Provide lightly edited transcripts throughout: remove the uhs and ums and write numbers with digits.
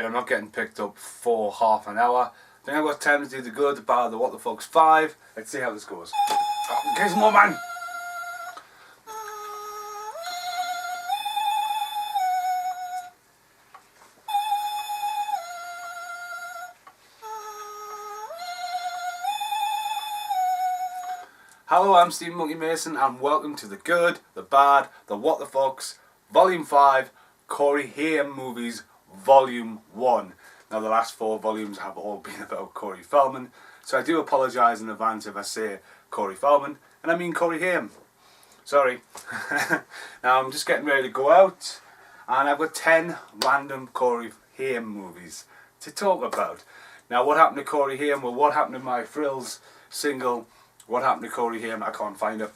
Right, I'm not getting picked up for half an hour. I think I've got time to do the good, the bad, the what the fuck's 5. Let's see how this goes. Oh, get some more, man! Hello, I'm Stephen Monkey Mason and welcome to the good, the bad, the what the fucks, Volume 5, Corey Haim Movies, Volume 1. Now the last 4 volumes have all been about Corey Feldman, so I do apologise in advance if I say Corey Feldman, and I mean Corey Haim. Sorry. Now I'm just getting ready to go out, and I've got 10 random Corey Haim movies to talk about. Now what happened to Corey Haim? Well, what happened to my Frills single, What Happened to Corey Haim? I can't find it.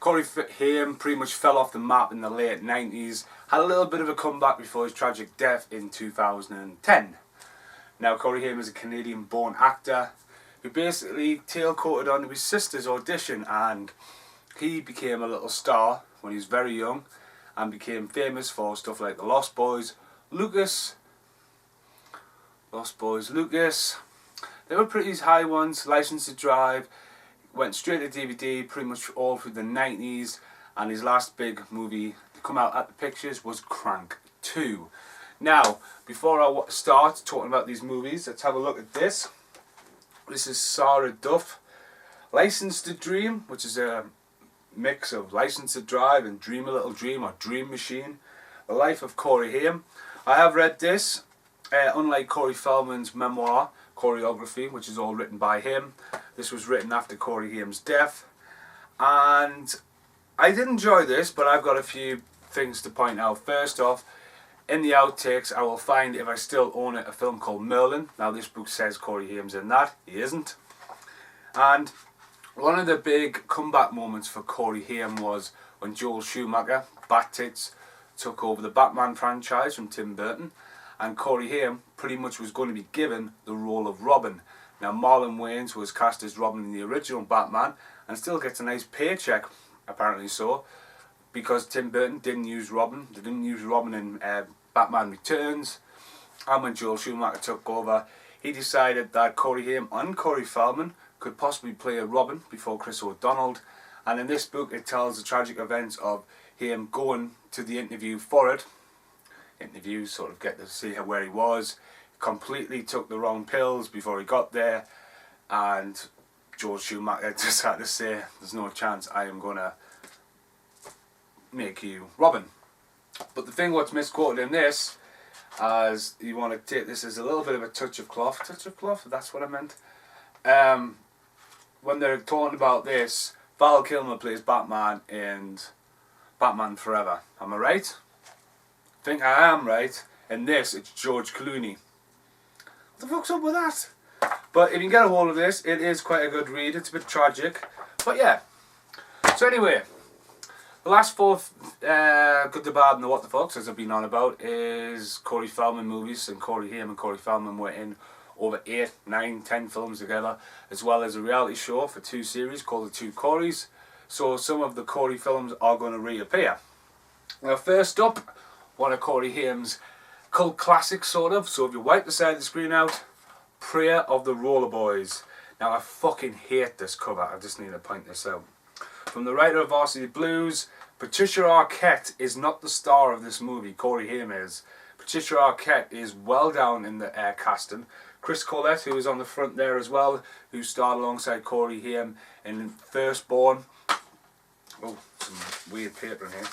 Corey Haim pretty much fell off the map in the late 90s, had a little bit of a comeback before his tragic death in 2010. Now Corey Haim is a Canadian born actor who basically tail-coated onto his sister's audition, and he became a little star when he was very young and became famous for stuff like The Lost Boys, Lucas. They were pretty high ones. License to Drive, went straight to DVD pretty much all through the 90s, and his last big movie to come out at the pictures was Crank 2. Now, before I start talking about these movies, let's have a look at this. This is Sarah Duff, License to Dream, which is a mix of License to Drive and Dream a Little Dream or Dream Machine. The Life of Corey Haim. I have read this, unlike Corey Feldman's memoir, Choreography, which is all written by him. This was written after Corey Haim's death, and I did enjoy this, but I've got a few things to point out. First off, in the outtakes I will find, if I still own it, a film called Merlin. Now this book says Corey Haim's in that, he isn't. And one of the big comeback moments for Corey Haim was when Joel Schumacher, Bat Tits, took over the Batman franchise from Tim Burton, and Corey Haim pretty much was going to be given the role of Robin. Now Marlon Wayans was cast as Robin in the original Batman and still gets a nice paycheck, apparently so, because Tim Burton didn't use Robin. They didn't use Robin in Batman Returns, and when Joel Schumacher took over, he decided that Corey Haim and Corey Feldman could possibly play a Robin before Chris O'Donnell, and in this book it tells the tragic events of him going to the interview for it. Interviews sort of get to see where he was, completely took the wrong pills before he got there, and George Schumacher just had to say, there's no chance I am going to make you Robin. But the thing what's misquoted in this, as you want to take this as a little bit of a touch of cloth, that's what I meant. When they're talking about this, Val Kilmer plays Batman in Batman Forever. Am I right? I think I am right. In this, it's George Clooney. What the fuck's up with that? But if you can get a hold of this, it is quite a good read. It's a bit tragic, but yeah. So anyway, the last 4 good, the bad, and the what the fucks, as I've been on about, is Corey Feldman movies, and Corey Haim and Corey Feldman were in over 8, 9, 10 films together, as well as a reality show for 2 series called The Two Coreys. So some of the Corey films are going to reappear. Now first up, one of Corey Haim's cult classics, sort of. So if you wipe the side of the screen out, Prayer of the Roller Boys. Now I fucking hate this cover, I just need to point this out. From the writer of Varsity Blues, Patricia Arquette is not the star of this movie, Corey Haim is. Patricia Arquette is well down in the casting. Chris Collette, who is on the front there as well, who starred alongside Corey Haim in Firstborn. Oh, some weird paper in here.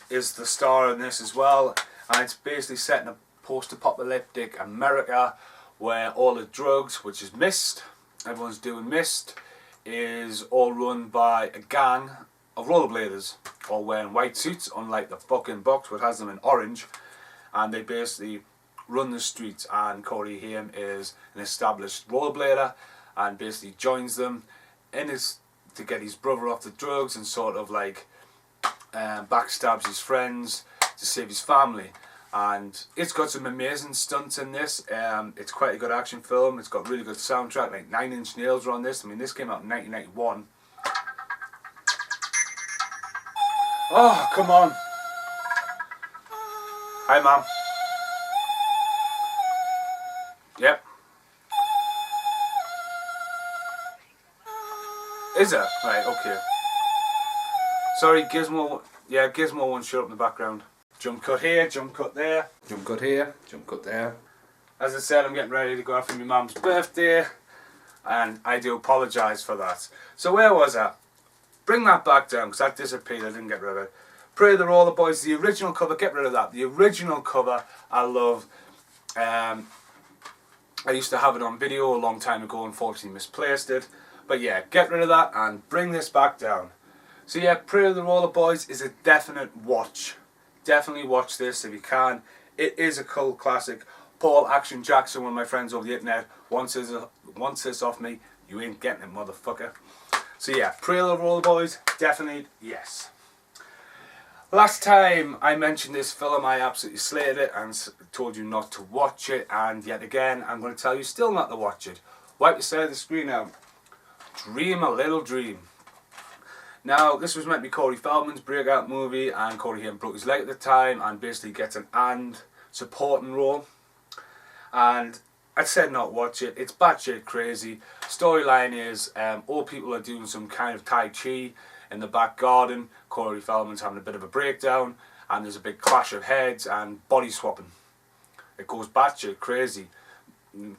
Is the star in this as well, and it's basically set in a post-apocalyptic America where all the drugs, which is mist, everyone's doing mist, is all run by a gang of rollerbladers, all wearing white suits, unlike the fucking box which has them in orange, and they basically run the streets, and Corey Haim is an established rollerblader and basically joins them in his to get his brother off the drugs and sort of like backstabs his friends to save his family. And it's got some amazing stunts in this. It's quite a good action film. It's got really good soundtrack, like 9 Inch Nails are on this. I mean, this came out in 1991. Oh, come on. Hi, Mum. Yep. Is it? Right, okay. Sorry, Gizmo. Yeah, Gizmo won't shut up in the background. Jump cut here, jump cut there. Jump cut here, jump cut there. As I said, I'm getting ready to go out for my mum's birthday. And I do apologise for that. So where was I? Bring that back down, because that disappeared. I didn't get rid of it. Pray the Roller Boys, the original cover, get rid of that. The original cover, I love. I used to have it on video a long time ago, unfortunately misplaced it. But yeah, get rid of that and bring this back down. So yeah, Pray the Roller Boys is a definite watch. Definitely watch this if you can. It is a cult classic. Paul Action Jackson, one of my friends over the internet, wants this off me. You ain't getting it, motherfucker. So yeah, Pray the Roller Boys, definitely yes. Last time I mentioned this film, I absolutely slated it and told you not to watch it. And yet again, I'm going to tell you still not to watch it. Wipe the side of the screen out. Dream a Little Dream. Now, this was meant to be Corey Feldman's breakout movie, and Corey Haim broke his leg at the time and basically gets an supporting role. And I said not watch it. It's batshit crazy. Storyline is all people are doing some kind of Tai Chi in the back garden. Corey Feldman's having a bit of a breakdown, and there's a big clash of heads and body swapping. It goes batshit crazy.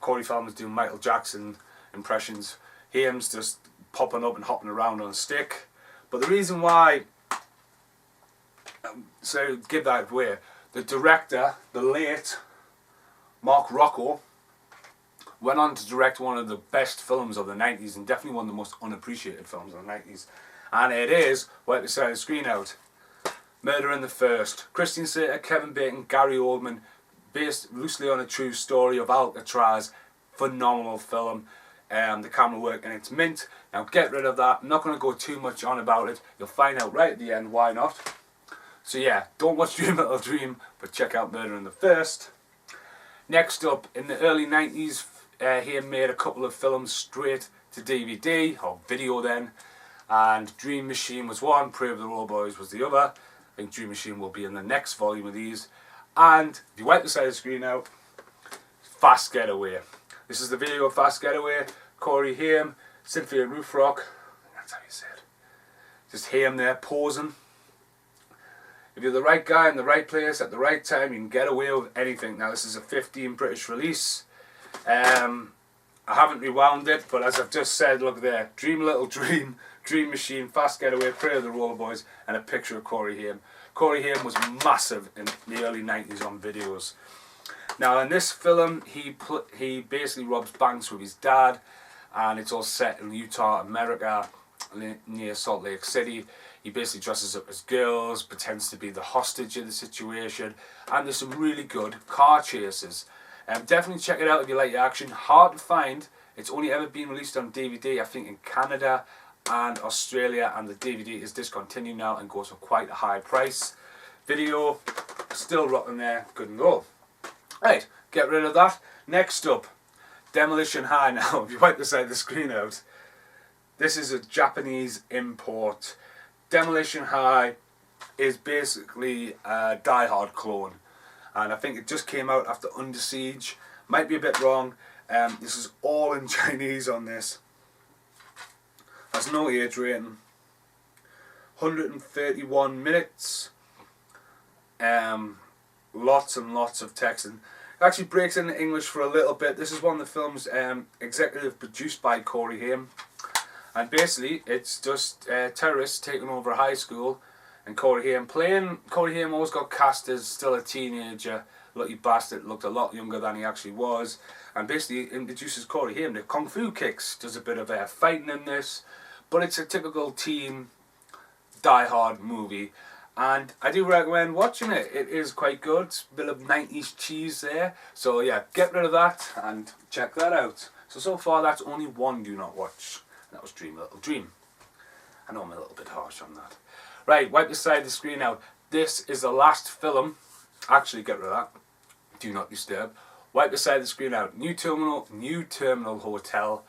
Corey Feldman's doing Michael Jackson impressions. Haim's just popping up and hopping around on a stick. But the reason why, so give that away, the director, the late Mark Rocco, went on to direct one of the best films of the 90s and definitely one of the most unappreciated films of the 90s. And it is, wipe the side of the screen out, Murder in the First. Christian Slater, Kevin Bacon, Gary Oldman, based loosely on a true story of Alcatraz. Phenomenal film. The camera work and it's mint. Now get rid of that. I'm not going to go too much on about it. You'll find out right at the end why not. So yeah, don't watch Dream a Little Dream, but check out Murder in the First. Next up, in the early 90s, he made a couple of films straight to DVD, or video then. And Dream Machine was one, Pray the Roller Boys was the other. I think Dream Machine will be in the next volume of these. And if you wipe the side of the screen out, Fast Getaway. This is the video of Fast Getaway. Corey Haim, Cynthia Rothrock. That's how you say it. Just Haim there posing. If you're the right guy in the right place at the right time, you can get away with anything. Now this is a 15 British release. I haven't rewound it, but as I've just said, look there. Dream a Little Dream, Dream Machine, Fast Getaway, Pray the Roller Boys, and a picture of Corey Haim. Corey Haim was massive in the early 90s on videos. Now in this film, he basically robs banks with his dad, and it's all set in Utah, America, near Salt Lake City. He basically dresses up as girls, pretends to be the hostage in the situation, and there's some really good car chases. Definitely check it out if you like your action. Hard to find. It's only ever been released on DVD, I think, in Canada and Australia, and the DVD is discontinued now and goes for quite a high price. Video, still rocking there, good and go. Right, get rid of that. Next up, Demolition High. Now, if you wipe the side of the screen out, this is a Japanese import. Demolition High is basically a Die Hard clone, and I think it just came out after Under Siege. Might be a bit wrong. This is all in Chinese on this. There's no age rating. 131 minutes. Lots and lots of text, and it actually breaks into English for a little bit. This is one of the films executive produced by Corey Haim, and basically it's just terrorists taking over a high school, and Corey Haim playing. Corey Haim always got cast as still a teenager, lucky bastard, looked a lot younger than he actually was, and basically introduces Corey Haim to kung fu kicks, does a bit of fighting in this, but it's a typical teen Die Hard movie. And I do recommend watching it. It is quite good. It's a bit of 90s cheese there. So yeah, get rid of that and check that out. So far that's only one do not watch. And that was Dream a Little Dream. I know I'm a little bit harsh on that. Right, wipe the side of the screen out. This is the last film. Actually, get rid of that. Do not disturb. Wipe the side of the screen out. New Terminal Hotel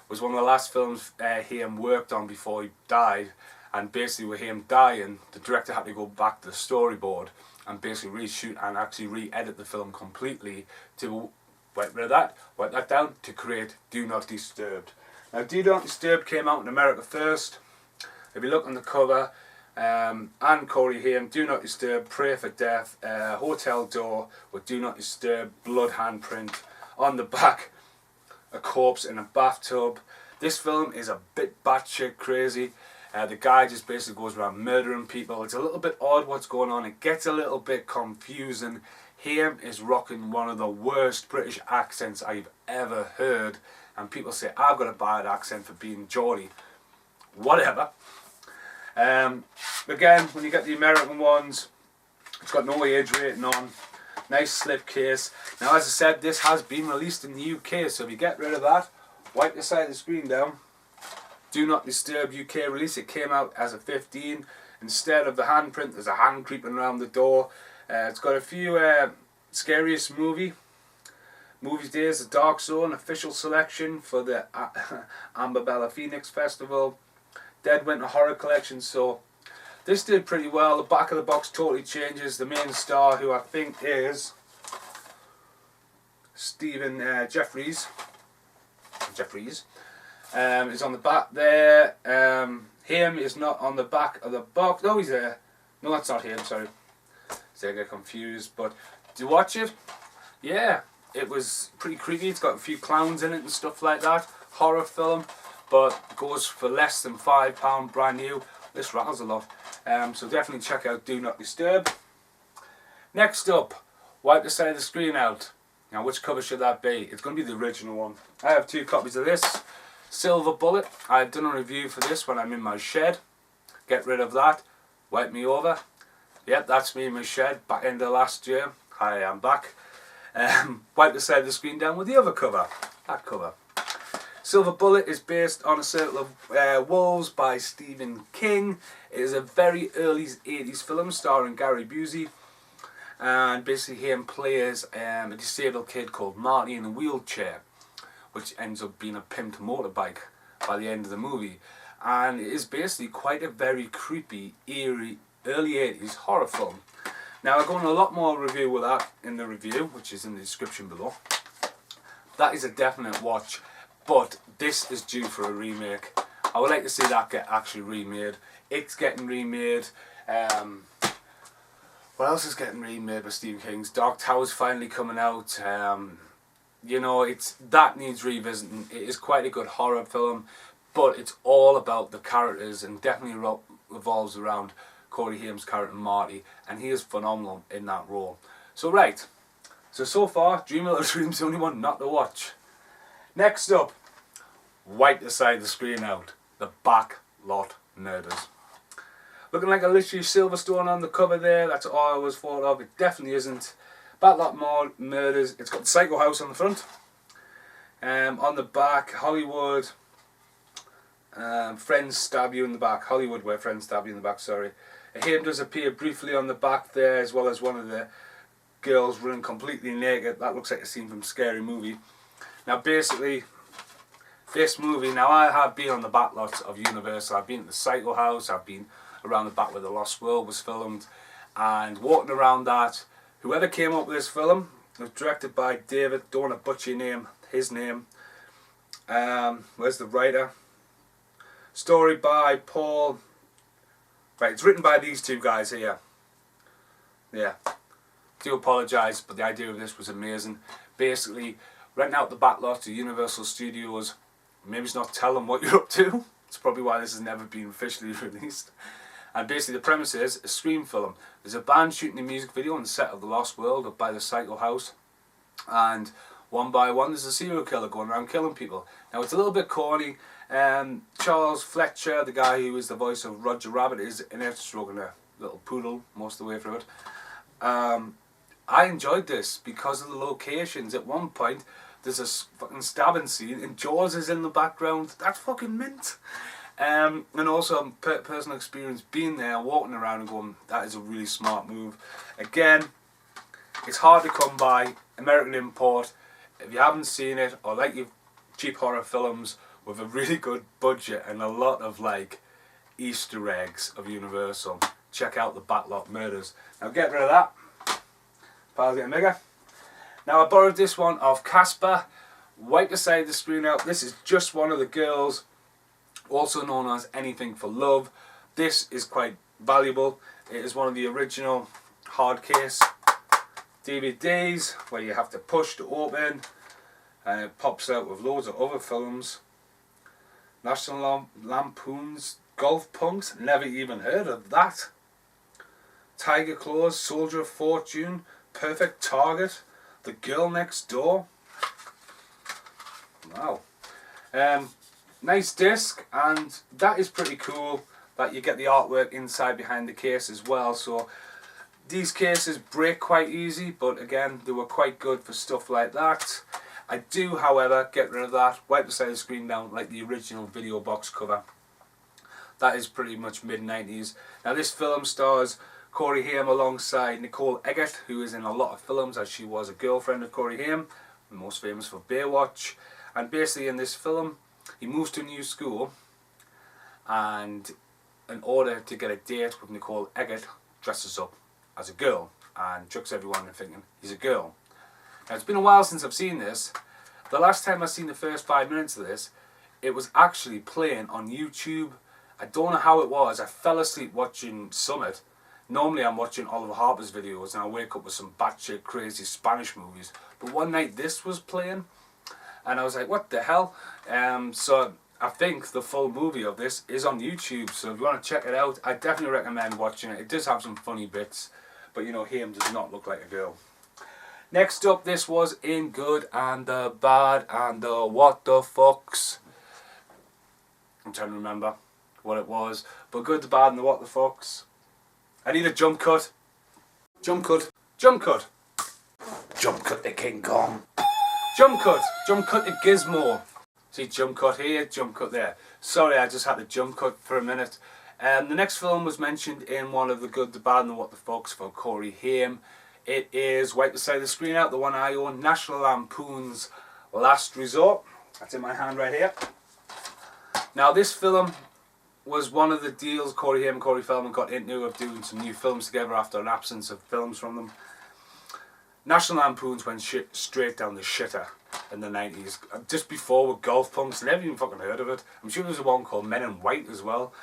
was one of the last films Haim worked on before he died. And basically with him dying, the director had to go back to the storyboard and basically reshoot and actually re-edit the film completely to Wipe rid of that, wipe that down to create Do Not Disturb. Now Do Not Disturb came out in America first. If you look on the cover, and Corey Haim, Do Not Disturb, Pray for Death, hotel door with Do Not Disturb, blood handprint. On the back, a corpse in a bathtub. This film is a bit batshit crazy. The guy just basically goes around murdering people. It's a little bit odd what's going on. It gets a little bit confusing. Haim is rocking one of the worst British accents I've ever heard. And people say, I've got a bad accent for being Geordie. Whatever. Again, when you get the American ones, it's got no age rating on. Nice slip case. Now, as I said, this has been released in the UK, so if you get rid of that, wipe the side of the screen down. Do Not Disturb UK release. It came out as a 15. Instead of the handprint, there's a hand creeping around the door. It's got a few scariest movies days, the Dark Zone official selection for the Amber Bella Phoenix Festival, Dead Winter Horror Collection. So this did pretty well. The back of the box totally changes. The main star, who I think is Stephen Jeffries, is on the back there. Haim is not on the back of the box. No, he's there. No, that's not him, sorry. So I get confused. But do you watch it? Yeah, it was pretty creepy. It's got a few clowns in it and stuff like that. Horror film, but goes for less than £5, brand new. This rattles a lot. So definitely check out Do Not Disturb. Next up, wipe the side of the screen out. Now, which cover should that be? It's going to be the original one. I have 2 copies of this. Silver Bullet. I've done a review for this when I'm in my shed. Get rid of that. Wipe me over. Yep, that's me in my shed. Back end of last year. Hi, I'm back. Wipe the side of the screen down with the other cover. That cover. Silver Bullet is based on A Circle of Wolves by Stephen King. It is a very early 80s film starring Gary Busey. And basically him plays a disabled kid called Marty in a wheelchair, which ends up being a pimped motorbike by the end of the movie. And it is basically quite a very creepy, eerie, early 80s horror film. Now I'll go on a lot more review with that in the review, which is in the description below. That is a definite watch, but this is due for a remake. I would like to see that get actually remade. It's getting remade. What else is getting remade by Stephen King's? Dark Tower's finally coming out. You know, that needs revisiting. It is quite a good horror film, but it's all about the characters and definitely revolves around Corey Haim's character Marty, and he is phenomenal in that role. So far, Dream Little Dream's the only one not to watch. Next up, wipe the side of the screen out. The Back Lot Murders. Looking like a literally Silverstone on the cover there. That's all I was thought of. It definitely isn't. Back Lot Murders. It's got the Psycho House on the front. On the back, Hollywood. Friends stab you in the back. Hollywood, where friends stab you in the back, sorry. Haim does appear briefly on the back there, as well as one of the girls running completely naked. That looks like a scene from Scary Movie. Now basically, this movie, now I have been on the back lots of Universal. I've been at the Psycho House, I've been around the back where The Lost World was filmed, and walking around that, whoever came up with this film, it was directed by David, don't want to butcher his name. Where's the writer? Story by Paul. Right, it's written by these 2 guys here. Yeah. Do apologise, but the idea of this was amazing. Basically, renting out the back lot to Universal Studios. Maybe it's not tell them what you're up to. It's probably why this has never been officially released. And basically the premise is a Scream film. There's a band shooting a music video on the set of The Lost World up by the Psycho House. And one by one there's a serial killer going around killing people. Now it's a little bit corny. Charles Fletcher, the guy who is the voice of Roger Rabbit, is in it stroking a little poodle most of the way through it. I enjoyed this because of the locations. At one point there's a fucking stabbing scene and Jaws is in the background. That's fucking mint. And also personal experience being there, walking around and going, that is a really smart move. Again, it's hard to come by, American import. If you haven't seen it, or like your cheap horror films with a really good budget and a lot of like Easter eggs of Universal, check out the Back Lot Murders. Now get rid of that. Pile's getting bigger. Now I borrowed this one off Casper. Wipe the side of the screen out. This is just one of the girls, also known as Anything for Love. This is quite valuable. It is one of the original hard case DVDs where you have to push to open, and it pops out with loads of other films. National Lampoon's Golf Punks, never even heard of that. Tiger Claws, Soldier of Fortune, Perfect Target, The Girl Next Door. Wow. Nice disc, and that is pretty cool that you get the artwork inside behind the case as well. So these cases break quite easy, but again, they were quite good for stuff like that. I do, however, get rid of that, wipe the side of the screen down like the original video box cover. That is pretty much mid-90s. Now this film stars Corey Haim alongside Nicole Eggert, who is in a lot of films as she was a girlfriend of Corey Haim, most famous for Baywatch. And basically in this film, he moves to a new school, and in order to get a date with Nicole Eggert, dresses up as a girl and tricks everyone into thinking he's a girl. Now it's been a while since I've seen this. The last time I seen the first 5 minutes of this, it was actually playing on YouTube. I don't know how it was. I fell asleep watching Summit. Normally I'm watching Oliver Harper's videos and I wake up with some batshit crazy Spanish movies. But one night this was playing and I was like, what the hell? So I think the full movie of this is on YouTube. So if you want to check it out, I definitely recommend watching it. It does have some funny bits, but you know, Haim does not look like a girl. Next up, this was In Good and the Bad and the What the Fucks. I'm trying to remember what it was. But Good, the Bad and the What the Fucks. I need a jump cut. Jump cut. Jump cut. Jump cut to King Kong. Jump cut. Jump cut to Gizmo. See, jump cut here, jump cut there. Sorry, I just had to jump cut for a minute. The next film was mentioned in one of the Good, the Bad and the What the Fucks for Corey Haim. It is, wipe the side of the screen out, the one I own, National Lampoon's Last Resort. That's in my hand right here. Now this film was one of the deals Corey Haim and Corey Feldman got into of doing some new films together after an absence of films from them. National Lampoon's went straight down the shitter in the 90s. Just before with Golf Punks, I never even fucking heard of it. I'm sure there was one called Men in White as well.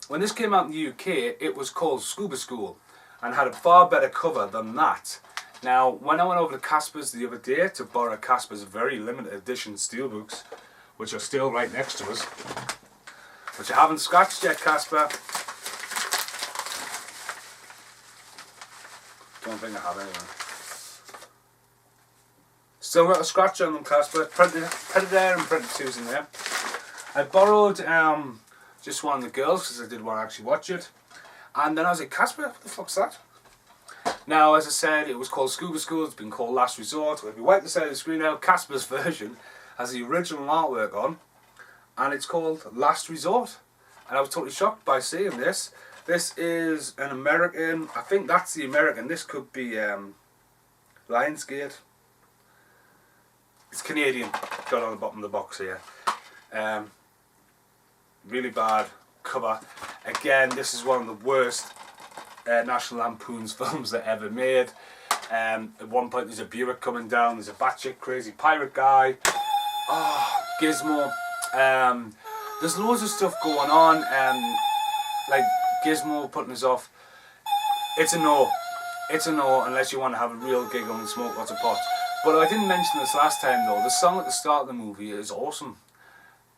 When this came out in the UK, it was called Scuba School and had a far better cover than that. Now, when I went over to Casper's the other day to borrow Casper's very limited edition steelbooks, which are still right next to us, which I haven't scratched yet, Casper. Don't think I have anyway. Still got a scratch on them, Casper. Predator and Predator 2's in there. I borrowed just one of the girls because I did want to actually watch it. And then I was like, Casper, what the fuck's that? Now, as I said, it was called Scuba School. It's been called Last Resort. If you wipe the side of the screen out, Casper's version has the original artwork on. And it's called Last Resort. And I was totally shocked by seeing this. This is an American, I think that's the American. This could be Lionsgate. It's Canadian. Got on the bottom of the box here. Really bad cover. Again, this is one of the worst National Lampoon's films that ever made. At one point there's a Buick coming down, there's a batshit crazy pirate guy. Oh, Gizmo. There's loads of stuff going on, like Gizmo putting us off. It's a no. It's a no unless you want to have a real giggle and smoke lots of pot. But I didn't mention this last time though, the song at the start of the movie is awesome.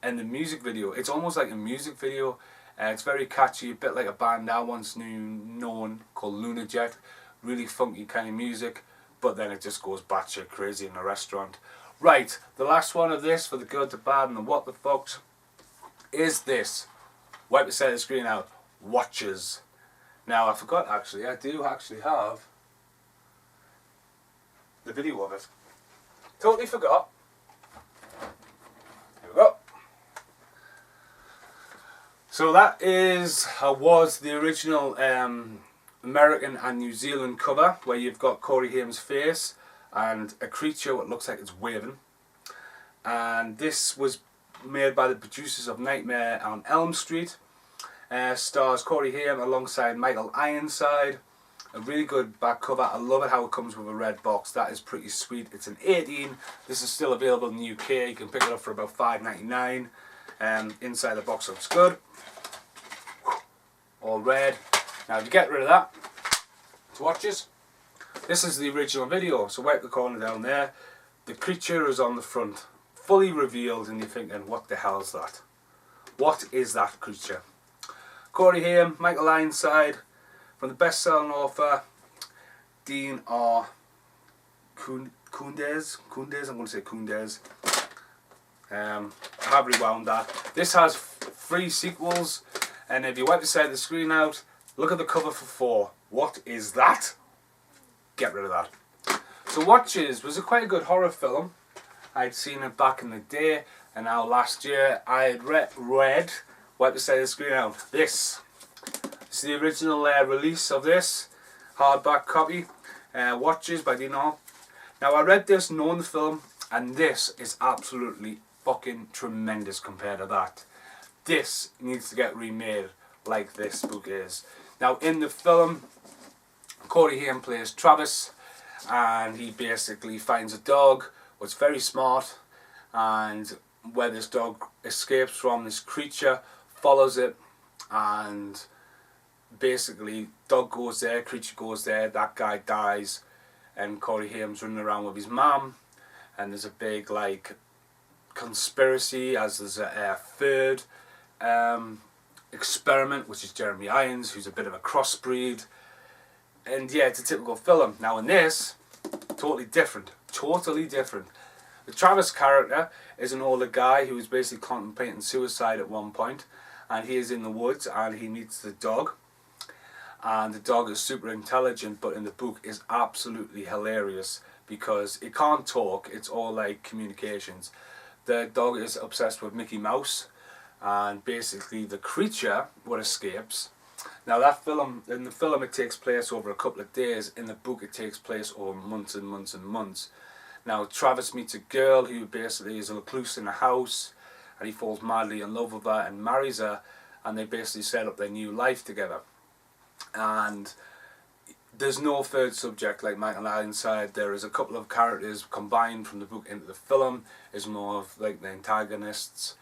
And the music video, it's almost like a music video. It's very catchy, a bit like a band I once known called Luna Jet. Really funky kind of music, but then it just goes batshit crazy in a restaurant. Right, the last one of this for the Good, the Bad and the What the Fucks is this. Wipe the side of the screen out. Watches. Now I forgot actually, I do actually have the video of it. Totally forgot. Here we go. So that was the original American and New Zealand cover, where you've got Corey Haim's face and a creature that looks like it's waving. And this was made by the producers of Nightmare on Elm Street. Stars Corey Haim alongside Michael Ironside. A really good back cover. I love it how it comes with a red box. That is pretty sweet. It's an 18. This is still available in the UK. You can pick it up for about $5.99. Inside the box looks good. All red. Now if you get rid of that, swatches. This is the original video. So wipe the corner down there. The creature is on the front, fully revealed, and you're thinking, what the hell is that? What is that creature? Corey Haim, Michael Ironside, from the best-selling author Dean R. Koondes. I'm going to say Koondes. I have rewound that. This has 3 sequels, and if you wipe the side of the screen out, look at the cover for 4. What is that? Get rid of that. So Watches was quite a good horror film. I'd seen it back in the day, and now last year I had read, wipe the side of the screen out, this. It's the original release of this hardback copy, Watches by Dean R. Now I read this knowing the film, and this is absolutely fucking tremendous compared to that. This needs to get remade like this book is. Now in the film, Corey Haim plays Travis, and he basically finds a dog what's very smart, and where this dog escapes from, this creature follows it, and basically dog goes there, creature goes there, that guy dies, and Corey Haim's running around with his mum, and there's a big like conspiracy as there's a third experiment, which is Jeremy Irons, who's a bit of a crossbreed. And yeah, it's a typical film. Now in this, totally different. The Travis character is an older guy who is basically contemplating suicide at one point, and he is in the woods and he meets the dog, and the dog is super intelligent, but in the book is absolutely hilarious because it can't talk, it's all like communications. The dog is obsessed with Mickey Mouse, and basically the creature what escapes. Now that film, in the film it takes place over a couple of days, in the book it takes place over months and months and months. Now Travis meets a girl who basically is a recluse in a house, and he falls madly in love with her and marries her, and they basically set up their new life together. And there's no third subject like Michael Ironside. There is a couple of characters combined from the book into the film, is more of like the antagonists,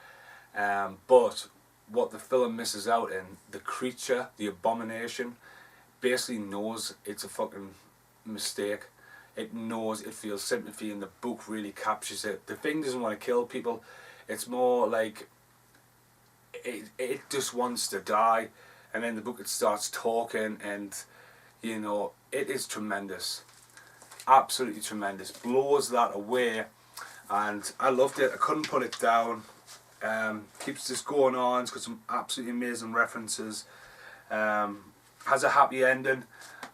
but what the film misses out in, the creature, the abomination, basically knows it's a fucking mistake. It knows, it feels sympathy, and the book really captures it. The thing doesn't want to kill people, it's more like it just wants to die, and then the book it starts talking, and you know, it is tremendous, absolutely tremendous, blows that away, and I loved it. I couldn't put it down. Keeps this going on. It's got some absolutely amazing references. Has a happy ending,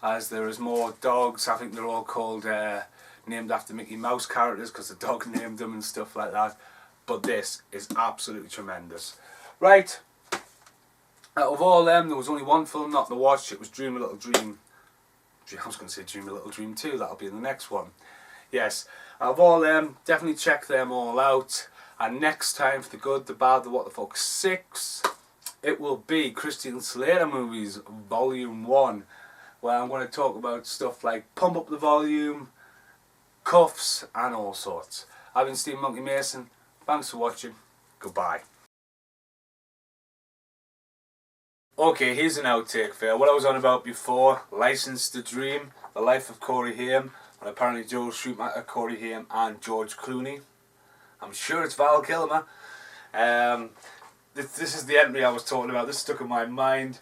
as there is more dogs. I think they're all called named after Mickey Mouse characters because the dog named them and stuff like that. But this is absolutely tremendous. Right, out of all them, there was only one film not to watch. It was Dream a Little Dream. I was going to say Dream a Little Dream 2. That'll be in the next one. Yes, out of all them, definitely check them all out. And next time, for the good, the bad, the what the fuck 6, it will be Christian Slater Movies Volume 1, where I'm going to talk about stuff like Pump Up the Volume, Cuffs, and all sorts. I've been Steve Monkey Mason. Thanks for watching. Goodbye. Okay, here's an outtake for you. What I was on about before, License to Dream, The Life of Corey Haim, and apparently Joel Schumacher, Corey Haim, and George Clooney. I'm sure it's Val Kilmer. This is the entry I was talking about. This stuck in my mind.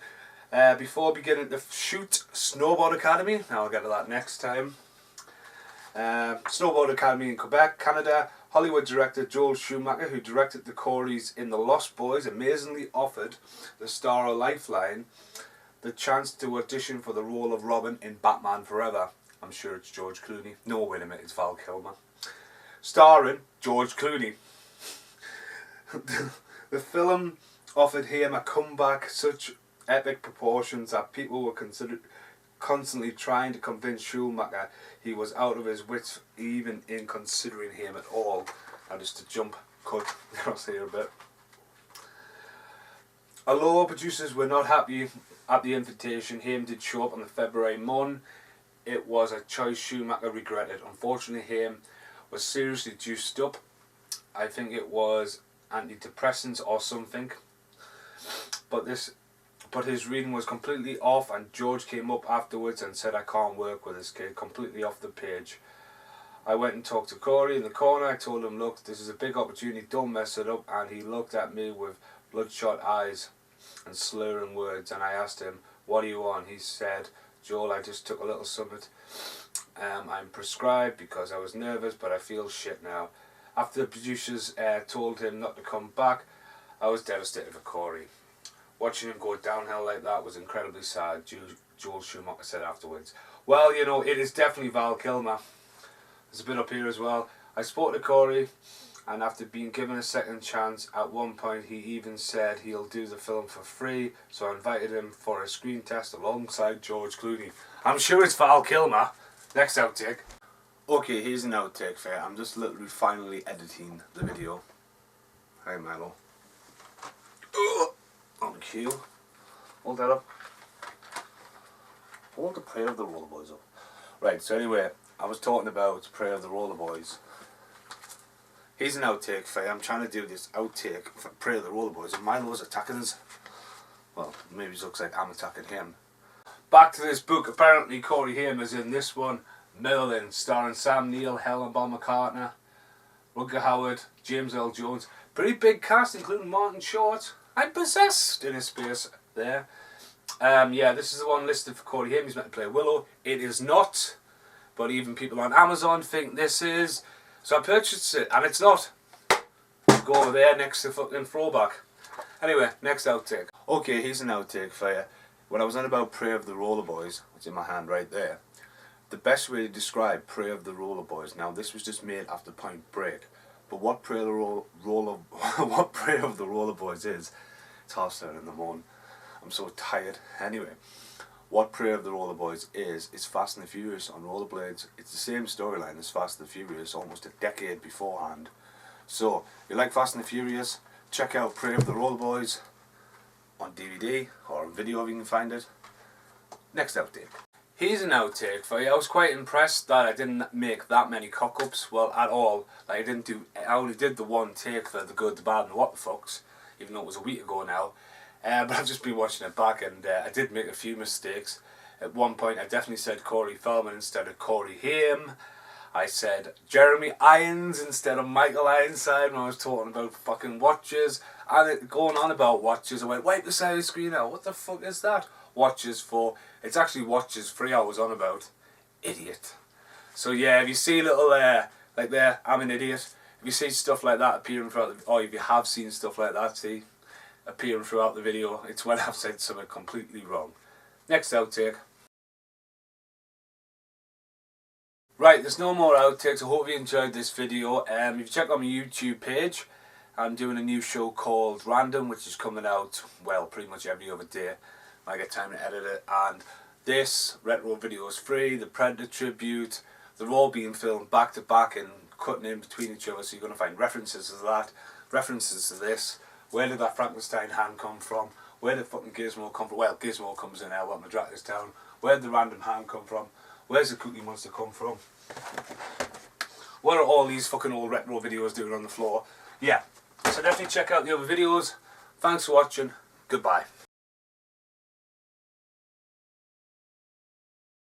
Before beginning to shoot Snowboard Academy, now I'll get to that next time. Snowboard Academy in Quebec, Canada. Hollywood director Joel Schumacher, who directed the Coreys in The Lost Boys, amazingly offered the star of Lifeline the chance to audition for the role of Robin in Batman Forever. I'm sure it's George Clooney. No, wait a minute, it's Val Kilmer. Starring George Clooney. The film offered him a comeback such epic proportions that people were constantly trying to convince Schumacher he was out of his wits even in considering him at all. Now just to jump cut across here a bit. Although producers were not happy at the invitation, Haim did show up on the February Mon. It was a choice Schumacher regretted. Unfortunately, Haim was seriously juiced up. I think it was antidepressants or something. But his reading was completely off, and George came up afterwards and said, I can't work with this kid, completely off the page. I went and talked to Corey in the corner. I told him, look, this is a big opportunity, don't mess it up. And he looked at me with bloodshot eyes and slurring words, and I asked him, what are you on? He said, Joel, I just took a little something. I'm prescribed because I was nervous, but I feel shit now. After the producers told him not to come back, I was devastated for Corey. Watching him go downhill like that was incredibly sad, Joel Schumacher said afterwards. Well, you know, it is definitely Val Kilmer. There's a bit up here as well. I spoke to Corey, and after being given a second chance, at one point he even said he'll do the film for free, so I invited him for a screen test alongside George Clooney. I'm sure it's Val Kilmer. Next outtake. Okay, here's an outtake for you. I'm just literally finally editing the video. Hi Milo. On cue. Hold that up. Hold the Prayer of the Roller Boys up. Right, so anyway, I was talking about Prayer of the Roller Boys. Here's an outtake for you. I'm trying to do this outtake for Prayer of the Roller Boys, and Milo's attacking us. Well, maybe it looks like I'm attacking him. Back to this book. Apparently Corey Haim is in this one. Merlin, starring Sam Neill, Helen Bonham Carter, Rutger Hauer, James Earl Jones. Pretty big cast, including Martin Short. I'm possessed in his space there. Yeah, this is the one listed for Corey Haim. He's meant to play Willow. It is not, but even people on Amazon think this is. So I purchased it, and it's not. Go over there next to fucking throwback. Anyway, next outtake. Okay, here's an outtake for you. When I was on about Prayer of the Roller Boys, it's in my hand right there. The best way to describe Prayer of the Roller Boys. Now, this was just made after Point Break, but what Prayer of the Roller Boys is, it's 7:30 in the morning. I'm so tired. Anyway, what Prayer of the Roller Boys is Fast and the Furious on rollerblades. It's the same storyline as Fast and the Furious, almost a decade beforehand. So, if you like Fast and the Furious, check out Prayer of the Roller Boys on DVD or on video if you can find it. Next outtake. Here's an outtake for you. I was quite impressed that I didn't make that many cock-ups, well, at all. Like, I only did the one take for the good, the bad and the what the fucks, even though it was a week ago now. But I've just been watching it back, and I did make a few mistakes. At one point I definitely said Corey Feldman instead of Corey Haim. I said Jeremy Irons instead of Michael Ironside when I was talking about fucking watches. And going on about watches, I went, wipe the side of the screen out. What the fuck is that? Watches for, it's actually watches 3 hours on about. Idiot. So yeah, if you see little, like there, I'm an idiot. If you see stuff like that appearing throughout the, or if you have seen stuff like that, see, appearing throughout the video, it's when I've said something completely wrong. Next outtake. Right, there's no more outtakes. I hope you enjoyed this video. If you check out my YouTube page, I'm doing a new show called Random, which is coming out, well, pretty much every other day. I get time to edit it, and this retro video is free. The Predator tribute, they're all being filmed back to back and cutting in between each other, so you're going to find references to that, references to this. Where did that Frankenstein hand come from? Where did fucking Gizmo come from? Well, Gizmo comes in now, I'm gonna drag this down. Where did the random hand come from? Where's the Cookie Monster come from? What are all these fucking old retro videos doing on the floor? Yeah, so definitely check out the other videos. Thanks for watching. Goodbye.